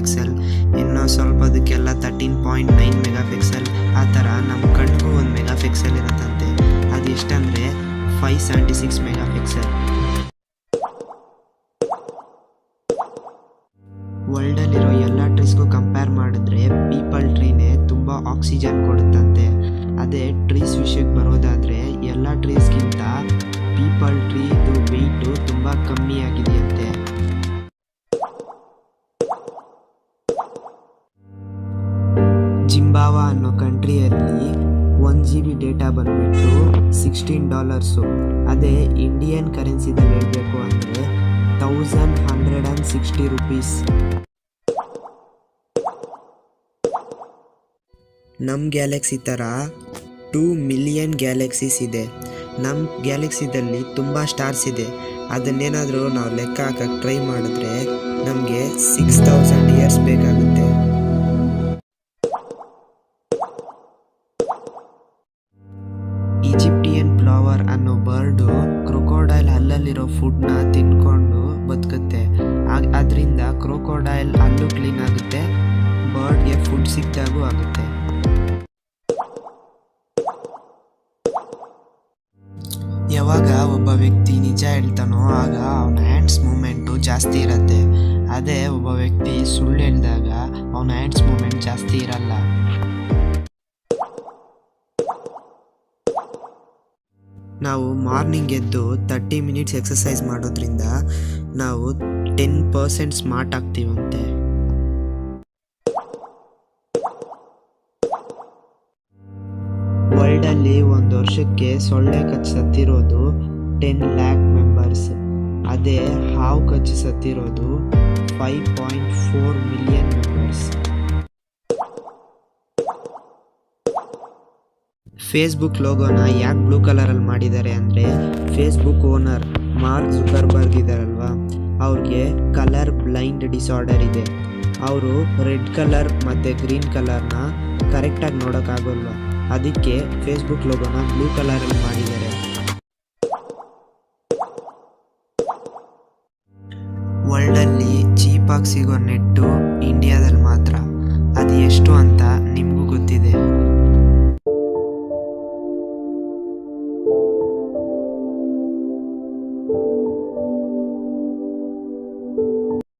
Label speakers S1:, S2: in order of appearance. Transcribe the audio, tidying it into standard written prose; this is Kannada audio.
S1: ಪಿಕ್ಸೆಲ್, ಇನ್ನು ಸ್ವಲ್ಪದಕ್ಕೆಲ್ಲ 13.9 ಮೆಗಾ ಪಿಕ್ಸೆಲ್. ಆ ಥರ ನಮ್ಮ ಕಣ್ಣಿಗೂ 1 ಮೆಗಾ ಪಿಕ್ಸೆಲ್ ಇರುತ್ತಂತೆ. ಅದೆಷ್ಟಂದರೆ 576 ಮೆಗಾ ಪಿಕ್ಸೆಲ್. ವರ್ಲ್ಡಲ್ಲಿರೋ ಎಲ್ಲ ಟ್ರೀಸ್ಗೂ ಕಂಪೇರ್ ಮಾಡಿದ್ರೆ ಪೀಪಲ್ ಟ್ರೀನೇ ತುಂಬ ಆಕ್ಸಿಜನ್ ಕೊಡುತ್ತಂತೆ. ಅದೇ ಟ್ರೀಸ್ ವಿಷಯಕ್ಕೆ ಬರೋದಾದರೆ ಎಲ್ಲ ಟ್ರೀಸ್ಗಿಂತ ಪೀಪಲ್ ಟ್ರೀದು ವೆಯ್ಟು ತುಂಬ ಕಮ್ಮಿ ಆಗಿದೆಯಂತೆ. ಜಿಂಬಾಬ್ವೆ ಅನ್ನೋ ಕಂಟ್ರಿಯಲ್ಲಿ 1 GB ಡೇಟಾ ಬಂದುಬಿಟ್ಟು $16. ಅದೇ ಇಂಡಿಯನ್ ಕರೆನ್ಸಿದಲ್ಲಿ ಹೇಳಬೇಕು ಅಂದರೆ 1160 ರೂಪೀಸ್. ನಮ್ಮ ಗ್ಯಾಲಕ್ಸಿ ಥರ 2 ಮಿಲಿಯನ್ ಗ್ಯಾಲಕ್ಸೀಸ್ ಇದೆ. ನಮ್ಮ ಗ್ಯಾಲಕ್ಸಿದಲ್ಲಿ ತುಂಬ ಸ್ಟಾರ್ಸ್ ಇದೆ. ಅದನ್ನೇನಾದರೂ ನಾವು ಲೆಕ್ಕ ಹಾಕಕ್ಕೆ ಟ್ರೈ ಮಾಡಿದ್ರೆ ನಮಗೆ 6000 ಇಯರ್ಸ್ ಬೇಕಾಗುತ್ತೆ. ಈಜಿಪ್ಟಿಯನ್ ಪ್ಲವರ್ ಅನ್ನೋ ಬರ್ಡು ಕ್ರೊಕೊಡೈಲ್ ಹಲ್ಲಲ್ಲಿರೋ ಫುಡ್ನ ತಿನ್ಕೊಂಡು ಬದುಕುತ್ತೆ. ಅದರಿಂದ ಕ್ರೊಕೊಡೈಲ್ ಹಲ್ಲು ಕ್ಲೀನ್ ಆಗುತ್ತೆ, ಬರ್ಡ್ಗೆ ಫುಡ್ ಸಿಕ್ಕಿದಾಗೂ ಆಗುತ್ತೆ. ಯಾವಾಗ ಒಬ್ಬ ವ್ಯಕ್ತಿ ನಿಜ ಹೇಳ್ತಾನೋ ಆಗ ಅವನ ಹ್ಯಾಂಡ್ಸ್ ಮೂಮೆಂಟು ಜಾಸ್ತಿ ಇರುತ್ತೆ. ಅದೇ ಒಬ್ಬ ವ್ಯಕ್ತಿ ಸುಳ್ಳು ಹೇಳಿದಾಗ ಅವನ ಹ್ಯಾಂಡ್ಸ್ ಮೂಮೆಂಟ್ ಜಾಸ್ತಿ ಇರಲ್ಲ. ನಾವು ಮಾರ್ನಿಂಗ್ ಎದ್ದು 30 ಮಿನಿಟ್ಸ್ ಎಕ್ಸಸೈಸ್ ಮಾಡೋದ್ರಿಂದ ನಾವು 10% ಸ್ಮಾರ್ಟ್ ಆಗ್ತೀವಂತೆ. ವರ್ಲ್ಡಲ್ಲಿ ಒಂದು ವರ್ಷಕ್ಕೆ ಸೊಳ್ಳೆ ಕಚ್ಚಿ ಸತ್ತಿರೋದು 10 lakh ಮೆಂಬರ್ಸ್. ಅದೇ ಹಾವು ಕಚ್ಚಿ ಸತ್ತಿರೋದು 5.4 ಮಿಲಿಯನ್ ಮೆಂಬರ್ಸ್. ಫೇಸ್ಬುಕ್ ಲೋಗೋನ ಯಾಕೆ ಬ್ಲೂ ಕಲರಲ್ಲಿ ಮಾಡಿದ್ದಾರೆ ಅಂದರೆ ಫೇಸ್ಬುಕ್ ಓನರ್ ಮಾರ್ಕ್ ಜುಕರ್ಬರ್ಗ್ ಇದ್ದಾರಲ್ವ, ಅವ್ರಿಗೆ ಕಲರ್ ಬ್ಲೈಂಡ್ ಡಿಸಾರ್ಡರ್ ಇದೆ. ಅವರು ರೆಡ್ ಕಲರ್ ಮತ್ತು ಗ್ರೀನ್ ಕಲರ್ನ ಕರೆಕ್ಟಾಗಿ ನೋಡೋಕ್ಕಾಗಲ್ಲ. ಅದಕ್ಕೆ ಫೇಸ್ಬುಕ್ ಲೋಗೋನ ಬ್ಲೂ ಕಲರಲ್ಲಿ ಮಾಡಿದ್ದಾರೆ. ವರ್ಲ್ಡಲ್ಲಿ ಚೀಪಾಗಿ ಸಿಗೋ ನೆಟ್ಟು ಇಂಡಿಯಾದಲ್ಲಿ ಮಾತ್ರ. ಅದು ಎಷ್ಟು ಅಂತ ನಿಮಗೂ ಗೊತ್ತಿದೆ.